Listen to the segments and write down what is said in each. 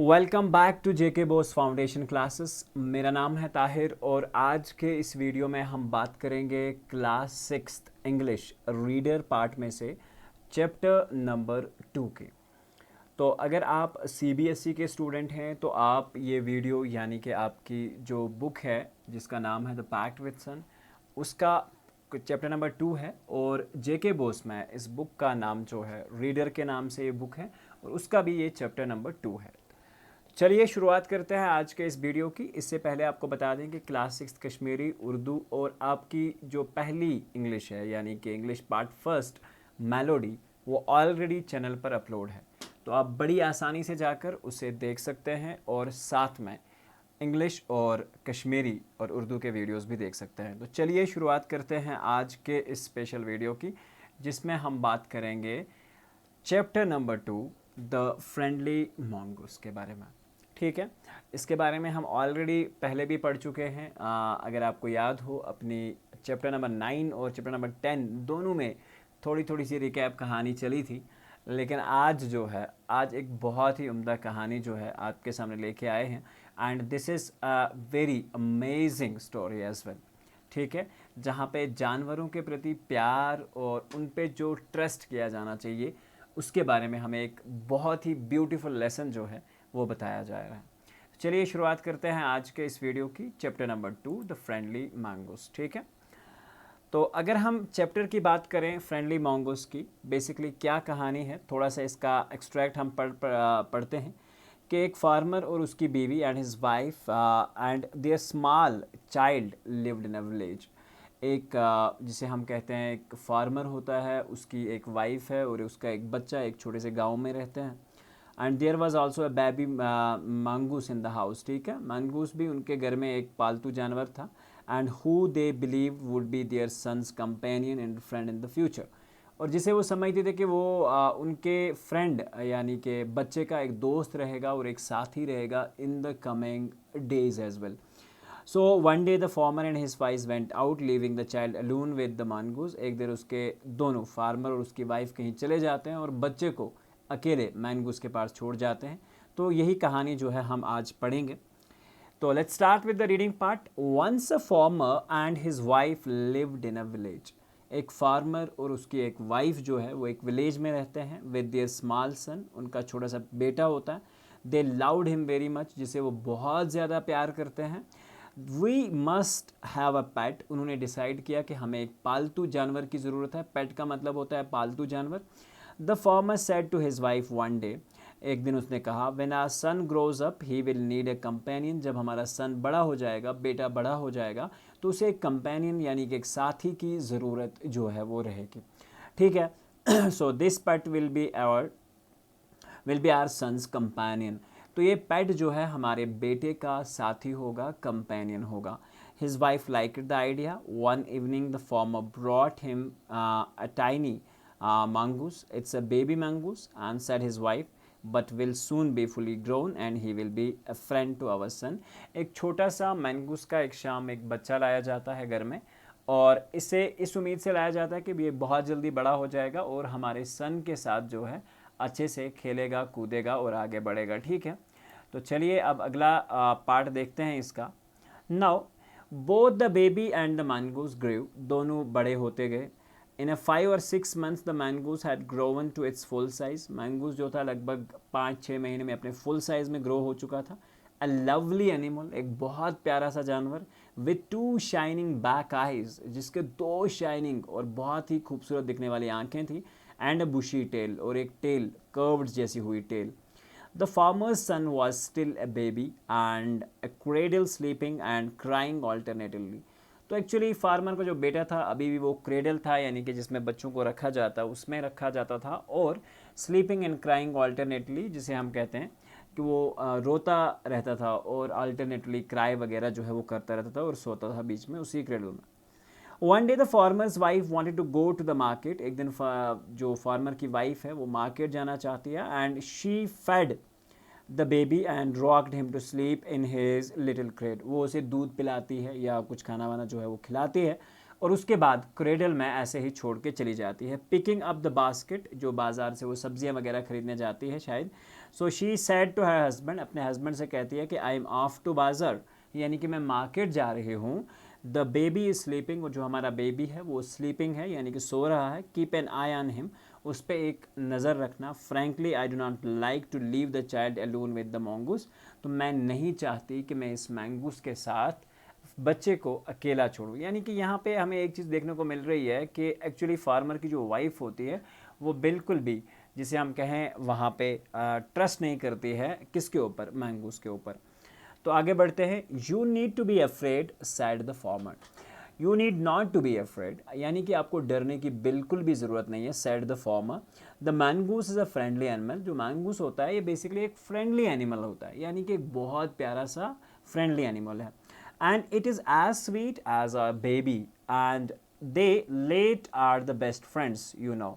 Welcome back to JK Bose foundation classes. मेरा नाम है ताहिर और आज के इस वीडियो में हम बात करेंगे क्लास 6 इंग्लिश रीडर पार्ट में से चैप्टर नंबर 2 के। तो अगर आप सीबीएसई के स्टूडेंट हैं तो आप ये वीडियो यानी कि आपकी जो बुक है जिसका नाम है द पैक्ट विद सन, उसका चैप्टर नंबर 2 है। और जेके बोस में इस बुक का नाम जो है रीडर के नाम से ये बुक है और उसका भी ये चैप्टर नंबर 2 है। चलिए शुरुआत करते हैं आज के इस वीडियो की। इससे पहले आपको बता दें कि क्लास 6 कश्मीरी, उर्दू और आपकी जो पहली इंग्लिश है यानी कि इंग्लिश पार्ट फर्स्ट मेलोडी, वो ऑलरेडी चैनल पर अपलोड है, तो आप बड़ी आसानी से जाकर उसे देख सकते हैं और साथ में इंग्लिश और कश्मीरी और उर्दू के वीडियोस भी देख सकते हैं। तो चलिए शुरुआत करते हैं आज के इस स्पेशल वीडियो की, जिसमें हम बात करेंगे chapter number 2 the friendly mongoose के बारे में। ठीक है, इसके बारे में हम ऑलरेडी पहले भी पढ़ चुके हैं। अगर आपको याद हो, अपनी चैप्टर नंबर 9 और चैप्टर नंबर 10 दोनों में थोड़ी थोड़ी सी रिकैप कहानी चली थी, लेकिन आज जो है आज एक बहुत ही उम्दा कहानी जो है आपके सामने लेके आए हैं। And this is a very amazing story as well. ठीक है, जहाँ पे जानवरों के प्रति प्यार और उन पे जो ट्रस्ट किया जाना चाहिए उसके बारे में हमें एक बहुत ही ब्यूटीफुल लेसन जो है वो बताया जा रहा है। चलिए शुरुआत करते हैं आज के इस वीडियो की, chapter number 2 the friendly mangoes. ठीक है, तो अगर हम चैप्टर की बात करें फ्रेंडली मैंगोस की, बेसिकली क्या कहानी है, थोड़ा सा इसका एक्सट्रैक्ट हम पढ़ते हैं कि एक फार्मर और उसकी बीवी and his wife and their small child lived in a village. एक जिसे हम कहते हैं एक फार्मर होता है, उसकी एक वाइफ है और उसका एक बच्चा एक छोटे से गांव में रहते हैं। And there was also a baby mongoose in the house. ठीक है, मंगूस भी उनके घर में एक पालतू जानवर था। And who they believe would be their son's companion and friend in the future, और जिसे वो समझते थे कि वो उनके फ्रेंड यानी कि बच्चे का एक दोस्त रहेगा और एक साथी रहेगा in the coming days as well. So one day the farmer and his wife went out leaving the child alone with the mongoose. एक दिन उसके दोनों फार्मर और उसकी वाइफ कहीं चले जाते हैं और बच्चे को अकेले मैंगूस के पास छोड़ जाते हैं। तो यही कहानी जो है हम आज पढ़ेंगे। तो let's start with the reading part. Once a farmer and his wife lived in a village. एक फार्मर और उसकी एक वाइफ जो है वो एक विलेज में रहते हैं विद देयर स्मॉल सन, उनका छोटा सा बेटा होता है। They loved him very much, जिसे वो बहुत ज़्यादा प्यार करते हैं। वी मस्ट हैव अ पेट, उन्होंने डिसाइड किया कि हमें एक पालतू जानवर की ज़रूरत है। पेट का मतलब होता है पालतू जानवर। The farmer said to his wife one day, एक दिन उसने कहा, when our son grows up he will need a companion. जब हमारा सन बड़ा हो जाएगा, बेटा बड़ा हो जाएगा, तो उसे एक कंपेनियन यानी कि एक साथी की ज़रूरत जो है वो रहेगी। ठीक है, so this pet will be our son's companion. तो ये पेट जो है हमारे बेटे का साथी होगा, कंपेनियन होगा। His wife liked the idea. One evening the farmer brought him a tiny mongoose. It's a baby mongoose, and said his wife, but will soon be fully grown and he will be a friend to our son. एक छोटा सा मैंगूस का एक शाम एक बच्चा लाया जाता है घर में, और इसे इस उम्मीद से लाया जाता है कि ये बहुत जल्दी बड़ा हो जाएगा और हमारे सन के साथ जो है अच्छे से खेलेगा, कूदेगा और आगे बढ़ेगा। ठीक है, तो चलिए अब अगला पार्ट देखते हैं इसका। Now both the baby and the mongoose grew, दोनों बड़े होते गए। In a 5 or 6 months the mongoose had grown to its full size. Mongoose जो था लगभग 5-6 महीने में अपने फुल साइज में ग्रो हो चुका था। अ लवली एनिमल, एक बहुत प्यारा सा जानवर, विथ 2 शाइनिंग बैक आइज, जिसके 2 शाइनिंग और बहुत ही खूबसूरत दिखने वाली आंखें थी। एंड अ बुशी टेल, और एक टेल कर्व्ड जैसी हुई tell. The farmer's son was still a baby and a cradle sleeping and crying alternately. तो एक्चुअली फार्मर का जो बेटा था अभी भी वो क्रेडल था, यानी कि जिसमें बच्चों को रखा जाता, उसमें रखा जाता था, और स्लीपिंग एंड क्राइंग ऑल्टरनेटली, जिसे हम कहते हैं कि वो रोता रहता था और अल्टरनेटली क्राई वगैरह जो है वो करता रहता था और सोता था बीच में उसी क्रेडल में। One day the farmer's wife wanted to go to the market. एक दिन जो फार्मर की वाइफ है वो मार्केट जाना चाहती है। And she fed the baby and rocked him to sleep in his little crate. वो उसे दूध पिलाती है या कुछ खाना वाना जो है वो खिलाती है और उसके बाद क्रेडल में ऐसे ही छोड़ के चली जाती है। पिकिंग अप द बास्केट, जो बाज़ार से वो सब्जियां वगैरह खरीदने जाती है शायद। So she said to her husband, अपने हस्बैंड से कहती है कि आई एम ऑफ टू बाज़ार, यानी कि मैं मार्केट जा रही हूँ। द बेबी इज़ स्लीपिंग, और जो हमारा बेबी है वो स्लीपिंग है, यानी कि सो रहा है। Keep an eye on him, उस पर एक नज़र रखना। Frankly I do not like to leave the child alone with the mongoose, तो मैं नहीं चाहती कि मैं इस मैंगूस के साथ बच्चे को अकेला छोड़ूं। यानी कि यहाँ पे हमें एक चीज़ देखने को मिल रही है कि एक्चुअली फार्मर की जो वाइफ होती है वो बिल्कुल भी, जिसे हम कहें वहाँ पे ट्रस्ट नहीं करती है, किसके ऊपर, मैंगूस के ऊपर। तो आगे बढ़ते हैं। You need to be afraid said the farmer, you need not to be afraid, यानी कि आपको डरने की बिल्कुल भी ज़रूरत नहीं है। Said the farmer, the mongoose is a friendly animal, जो मैंगूस होता है ये बेसिकली एक फ्रेंडली एनिमल होता है, यानी कि एक बहुत प्यारा सा फ्रेंडली एनिमल है। And it is as sweet as a baby and they let are the best friends you know,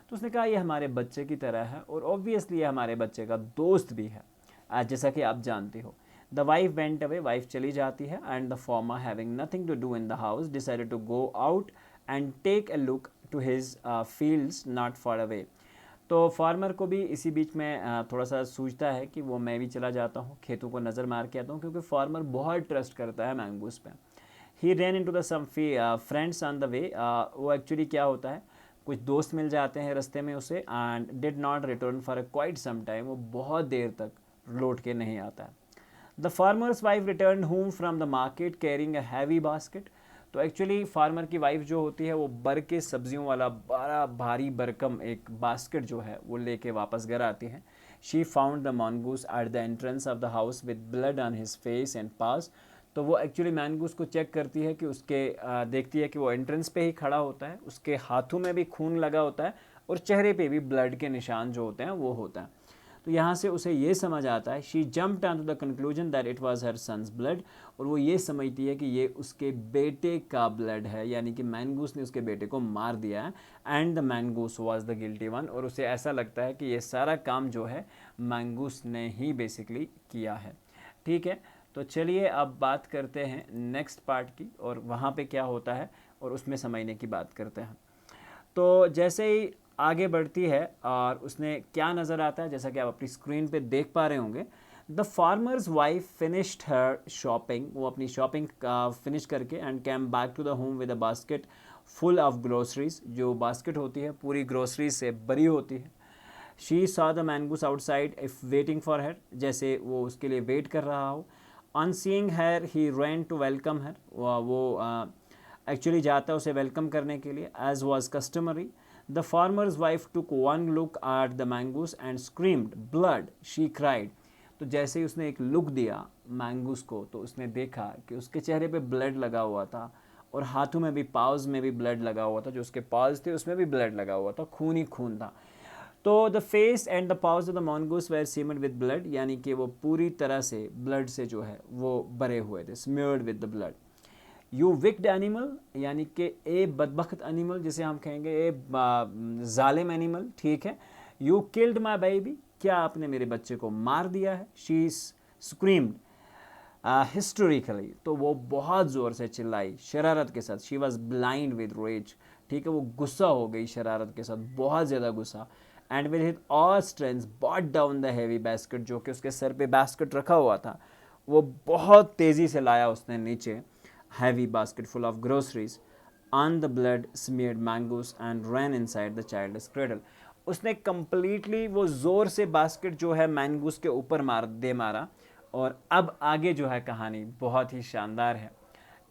तो उसने कहा ये हमारे बच्चे की तरह है और ऑब्वियसली ये हमारे बच्चे का दोस्त भी है, जैसा कि आप जानते हो। The wife went away, wife चली जाती है। And the farmer having nothing to do in the house decided to go out and take a look to his fields not far away, तो फार्मर को भी इसी बीच में थोड़ा सा सूझता है कि वो मैं भी चला जाता हूँ, खेतों को नज़र मार के आता हूँ, क्योंकि फार्मर बहुत ट्रस्ट करता है मैंगूस पे। He ran into the some friends on the way, वो एक्चुअली क्या होता है, कुछ दोस्त मिल जाते हैं रास्ते में उसे। And did not return for a quite some time, वो बहुत देर तक लौट के नहीं आता है। The farmer's wife return home from the market carrying a heavy basket, तो एक्चुअली फार्मर की वाइफ जो होती है वो बर के सब्जियों वाला बड़ा भारी भरकम एक बास्केट जो है वो लेके वापस घर आती है। She found the mongoose at the entrance of the house with blood on his face and paws, तो वो एक्चुअली मैंगूस को चेक करती है कि उसके देखती है कि वो एंट्रेंस पे ही खड़ा होता है, उसके हाथों में भी खून लगा होता है और चेहरे पे भी ब्लड के निशान जो होते हैं वो होता है। तो यहाँ से उसे ये समझ आता है, she jumped on to the conclusion that it was her son's blood, और वो ये समझती है कि ये उसके बेटे का ब्लड है, यानी कि मैंगूस ने उसके बेटे को मार दिया है। And the mongoose was the guilty one, और उसे ऐसा लगता है कि ये सारा काम जो है मैंगूस ने ही बेसिकली किया है। ठीक है, तो चलिए अब बात करते हैं नेक्स्ट पार्ट की, और वहाँ पे क्या होता है और उसमें समझने की बात करते हैं। तो जैसे ही आगे बढ़ती है और उसने क्या नज़र आता है, जैसा कि आप अपनी स्क्रीन पे देख पा रहे होंगे, the farmer's wife finished her shopping, वो अपनी शॉपिंग फिनिश करके and came back to the home with a basket full of groceries, जो बास्केट होती है पूरी ग्रोसरीज से भरी होती है। She saw the mongoose outside if waiting for her, जैसे वो उसके लिए वेट कर रहा हो। On seeing her he ran to welcome her, वो एक्चुअली जाता है उसे वेलकम करने के लिए, as was customary. The farmer's wife took one look at the mongoose and screamed blood, she cried, तो जैसे ही उसने एक लुक दिया मैंगूस को, तो उसने देखा कि उसके चेहरे पे ब्लड लगा हुआ था और हाथों में भी, पाउज में भी ब्लड लगा हुआ था, जो उसके पाउज थे उसमें भी ब्लड लगा हुआ था, खून ही खून था। तो the face and the paws of the mongoose were smeared with blood, यानी कि वो पूरी तरह से ब्लड से जो है वो भरे हुए थे, smeared with the blood. You wicked animal, यानी कि ए बदबख्त एनिमल, जिसे हम कहेंगे ए जालिम एनिमल, ठीक है। यू किल्ड माई बेबी, क्या आपने मेरे बच्चे को मार दिया है। शी स्क्रीम्ड हिस्टोरिकली, तो वो बहुत ज़ोर से चिल्लाई, शरारत के साथ। She was blind with rage, ठीक है, वो गुस्सा हो गई शरारत के साथ, बहुत ज़्यादा गुस्सा। And with his all strength brought down the heavy basket, जो कि उसके सर पे बास्केट रखा हुआ था वो बहुत तेज़ी से लाया उसने नीचे, heavy basket full of groceries on the blood smeared mangoes and ran inside the child's cradle. उसने completely वो ज़ोर से बास्केट जो है मैंगूस के ऊपर मारा। और अब आगे जो है कहानी बहुत ही शानदार है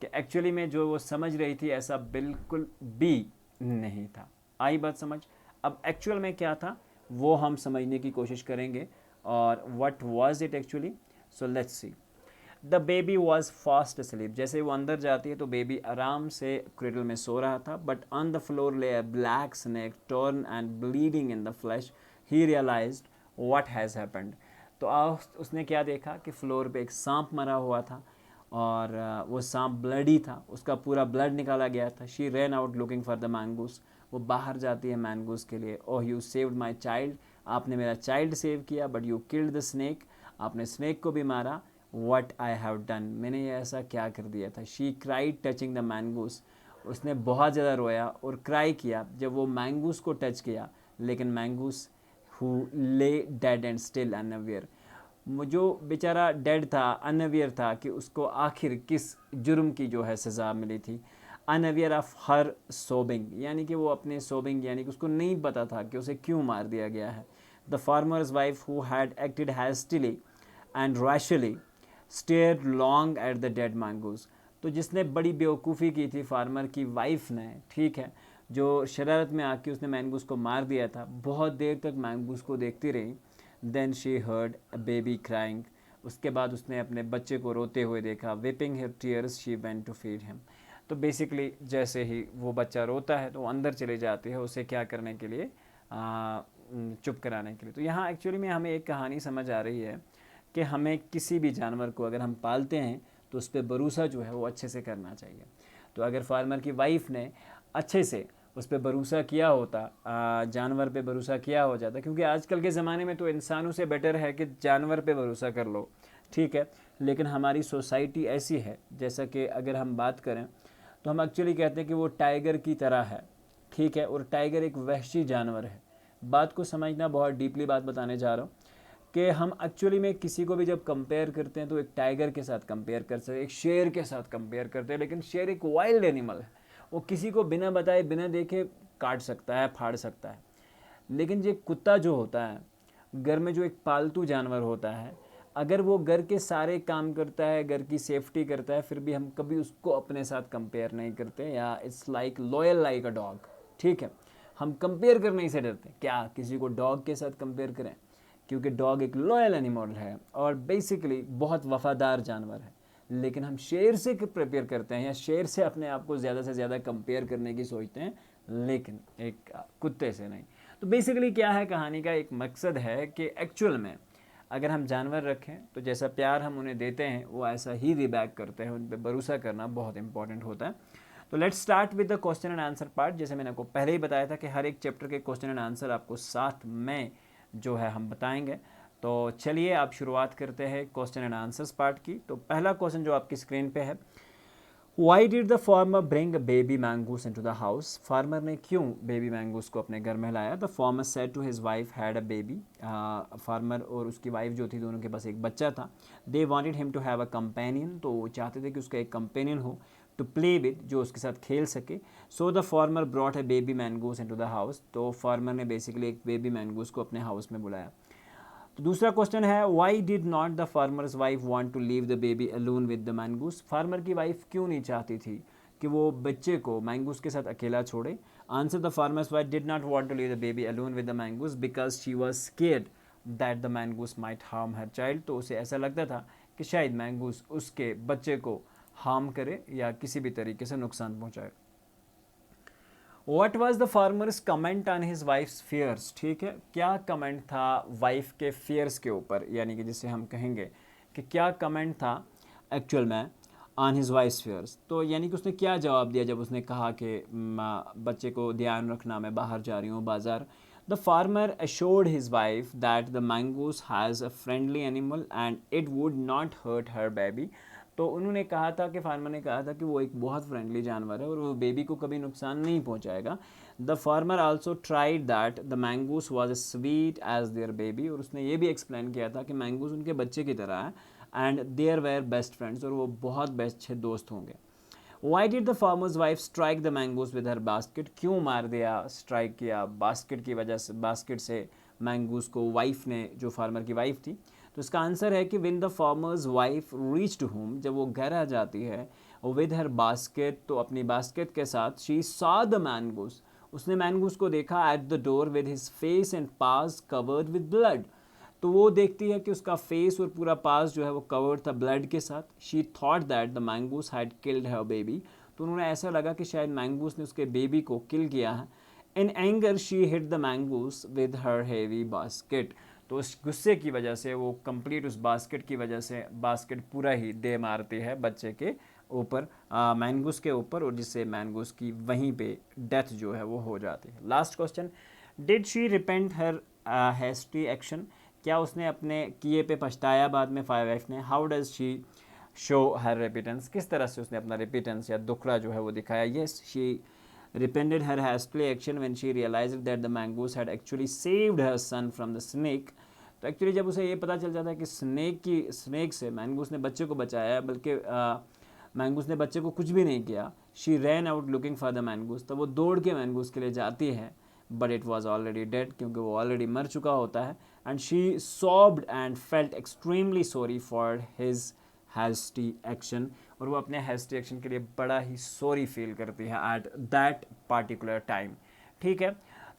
कि एक्चुअली में जो वो समझ रही थी ऐसा बिल्कुल भी नहीं था। आई बात समझ? अब एक्चुअल में क्या था वो हम समझने की कोशिश करेंगे, और what was it actually, so let's see. The baby was fast sleep, जैसे वो अंदर जाती है तो बेबी आराम से क्रेडल में सो रहा था। But on the floor lay a black snake torn and bleeding in the flash, he realized what has happened, तो उसने क्या देखा कि फ्लोर पे एक सांप मरा हुआ था और वो सांप ब्लडी था, उसका पूरा ब्लड निकाला गया था। She ran out looking for the mongoose, वो बाहर जाती है मैंगूस के लिए। Oh you saved my child, आपने मेरा चाइल्ड सेव किया। But you killed the snake, आपने स्नेक को भी मारा। What I have done, मैंने ये ऐसा क्या कर दिया था। She cried touching the mangoes, उसने बहुत ज़्यादा रोया और क्राई किया जब वो मैंगूस को टच किया, लेकिन mongoose who lay dead and still unaware, जो बेचारा डेड था, अनअवेयर था कि उसको आखिर किस जुर्म की जो है सज़ा मिली थी। अनअवेयर ऑफ हर सोबिंग, यानी कि वो अपने सोबिंग यानी कि उसको नहीं पता था कि उसे क्यों मार दिया गया है। The farmer's wife who had acted hastily and rashly stared long at the dead mongoose, तो जिसने बड़ी बेवकूफ़ी की थी फार्मर की वाइफ ने, ठीक है, जो शरारत में आके उसने मैंगूस को मार दिया था, बहुत देर तक मैंगूस को देखती रही। Then she heard a baby crying, उसके बाद उसने अपने बच्चे को रोते हुए देखा। Weeping her tears she went to feed him, तो बेसिकली जैसे ही वो बच्चा रोता है तो वो अंदर चले जाती है उसे क्या करने के लिए, चुप कराने के लिए। तो यहाँ एक्चुअली में हमें एक कहानी समझ आ रही है कि हमें किसी भी जानवर को अगर हम पालते हैं तो उस पर भरोसा जो है वो अच्छे से करना चाहिए। तो अगर फार्मर की वाइफ ने अच्छे से उस पर भरोसा किया होता, जानवर पे भरोसा किया हो जाता, क्योंकि आजकल के ज़माने में तो इंसानों से बेटर है कि जानवर पे भरोसा कर लो, ठीक है। लेकिन हमारी सोसाइटी ऐसी है, जैसा कि अगर हम बात करें तो हम एक्चुअली कहते हैं कि वो टाइगर की तरह है, ठीक है, और टाइगर एक वहशी जानवर है। बात को समझना, बहुत डीपली बात बताने जा रहा हूँ कि हम एक्चुअली में किसी को भी जब कंपेयर करते हैं तो एक टाइगर के साथ कंपेयर कर सकते हैं, एक शेर के साथ कंपेयर करते हैं, लेकिन शेर एक वाइल्ड एनिमल है, वो किसी को बिना बताए बिना देखे काट सकता है, फाड़ सकता है। लेकिन ये कुत्ता जो होता है, घर में जो एक पालतू जानवर होता है, अगर वो घर के सारे काम करता है, घर की सेफ्टी करता है, फिर भी हम कभी उसको अपने साथ कंपेयर नहीं करते, या it's like loyal like a dog, ठीक है। हम कंपेयर करने से डरते, क्या किसी को डॉग के साथ कंपेयर करें, क्योंकि डॉग एक लॉयल एनिमल है और बेसिकली बहुत वफादार जानवर है। लेकिन हम शेर से प्रिपेयर करते हैं या शेर से अपने आप को ज़्यादा से ज़्यादा कंपेयर करने की सोचते हैं, लेकिन एक कुत्ते से नहीं। तो बेसिकली क्या है, कहानी का एक मकसद है कि एक्चुअल में अगर हम जानवर रखें तो जैसा प्यार हम उन्हें देते हैं वो ऐसा ही रिबैक करते हैं, उन पर भरोसा करना बहुत इंपॉर्टेंट होता है। तो let's start with the question and answer part. जैसे मैंने आपको पहले ही बताया था कि हर एक चैप्टर के क्वेश्चन एंड आंसर आपको साथ में जो है हम बताएंगे। तो चलिए आप शुरुआत करते हैं क्वेश्चन एंड आंसर्स पार्ट की। तो पहला क्वेश्चन जो आपकी स्क्रीन पे है, why did the farmer bring baby mongoose into the house, farmer ने क्यों बेबी मैंगूस को अपने घर में लाया। The farmer said to his wife had a baby, farmer और उसकी वाइफ जो थी दोनों के पास एक बच्चा था। They wanted him to have a companion, तो वो चाहते थे कि उसका एक कंपेनियन हो, टू प्ले विद, जो उसके साथ खेल सके। So the farmer brought a baby mongoose into the house, तो फार्मर ने बेसिकली एक बेबी मैंगूस को अपने हाउस में बुलाया। तो दूसरा क्वेश्चन है, why did not the farmer's wife want to leave the baby alone with the mongoose, farmer की वाइफ क्यों नहीं चाहती थी कि वो बच्चे को मैंगूस के साथ अकेला छोड़े। Answer, the farmer's wife did not want to leave the baby alone with the mongoose because she was scared that the mongoose might harm her child, तो उसे ऐसा लगता था कि शायद मैंगूस उसके बच्चे को हार्म करे या किसी भी तरीके से नुकसान पहुंचाए। What was the farmer's comment on his wife's fears, ठीक है, क्या कमेंट था वाइफ के फियर्स के ऊपर, यानी कि जिसे हम कहेंगे कि क्या कमेंट था एक्चुअल में ऑन हिज वाइफ्स फियर्स। तो यानी कि उसने क्या जवाब दिया जब उसने कहा कि बच्चे को ध्यान रखना, मैं बाहर जा रही हूँ बाजार। The farmer assured his wife that the mongoose has a friendly animal and it would not hurt her baby, तो उन्होंने कहा था कि फार्मर ने कहा था कि वो एक बहुत फ्रेंडली जानवर है और वो बेबी को कभी नुकसान नहीं पहुंचाएगा। The farmer also tried that the mongoose was as sweet as their baby, और उसने ये भी एक्सप्लेन किया था कि मैंगूस उनके बच्चे की तरह है and there were best friends, और वो बहुत बेस्ट अच्छे दोस्त होंगे। Why did the farmer's wife strike the mongoose with her basket, क्यों मार दिया, स्ट्राइक किया बास्केट की वजह से, बास्केट से मैंगूज को वाइफ ने, जो फार्मर की वाइफ थी। तो इसका आंसर है कि when the farmer's wife reach to home, जब वो घर आ जाती है विद हर बास्केट, तो अपनी बास्केट के साथ, शी सॉ द मैंगोज, उसने मैंगूज को देखा at the door with his face and pass covered with blood, तो वो देखती है कि उसका फेस और पूरा पास जो है वो कवर्ड था ब्लड के साथ। She thought that the mongoose had killed her baby, तो उन्होंने ऐसा लगा कि शायद मैंगूस ने उसके बेबी को किल किया है। In anger she hit the mongoose with her heavy basket, तो उस गुस्से की वजह से वो कंप्लीट उस बास्केट की वजह से बास्केट पूरा ही दे मारती है बच्चे के ऊपर, मैंगूस के ऊपर, और जिससे मैंगूस की वहीं पे डेथ जो है वो हो जाती है। Last question, did she repent her hasty action, क्या उसने अपने किए पे पछताया बाद में वाइफ ने। हाउ डज शी शो हर रेपिटेंस, किस तरह से उसने अपना रेपिटेंस या दुखड़ा जो है वो दिखाया. Yes, she repented her hastily action when she realized that the mangoes had actually saved her son from the snake. तो एक्चुअली जब उसे ये पता चल जाता है कि स्नेक से मैंगूस ने बच्चे को बचाया, बल्कि मैंगूस ने बच्चे को कुछ भी नहीं किया. She ran out looking for the mongoose, तो वो दौड़ के मैंगूस के लिए जाती है, but it was already dead, क्योंकि वो ऑलरेडी मर चुका होता है. And she sobbed and felt extremely sorry for his hasty action, और वो अपने हैस्टी एक्शन के लिए बड़ा ही सॉरी फील करती है एट दैट पार्टिकुलर टाइम. ठीक है,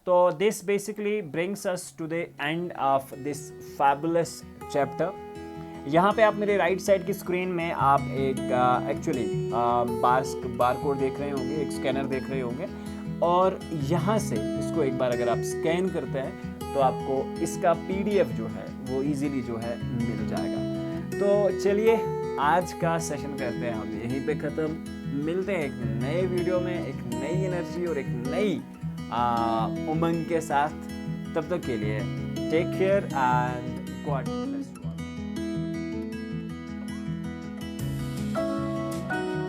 तो this basically brings us to the end of this fabulous chapter. यहाँ पे आप मेरे राइट साइड की स्क्रीन में आप एक एक्चुअली बार कोड देख रहे होंगे, एक स्कैनर देख रहे होंगे, और यहाँ से इसको एक बार अगर आप स्कैन करते हैं तो आपको इसका PDF जो है वो इजीली जो है मिल जाएगा. तो चलिए आज का सेशन करते हैं हम यहीं पे ख़त्म. मिलते हैं एक नए वीडियो में, एक नई एनर्जी और एक नई उमंग के साथ. तब तक के लिए take care and God bless.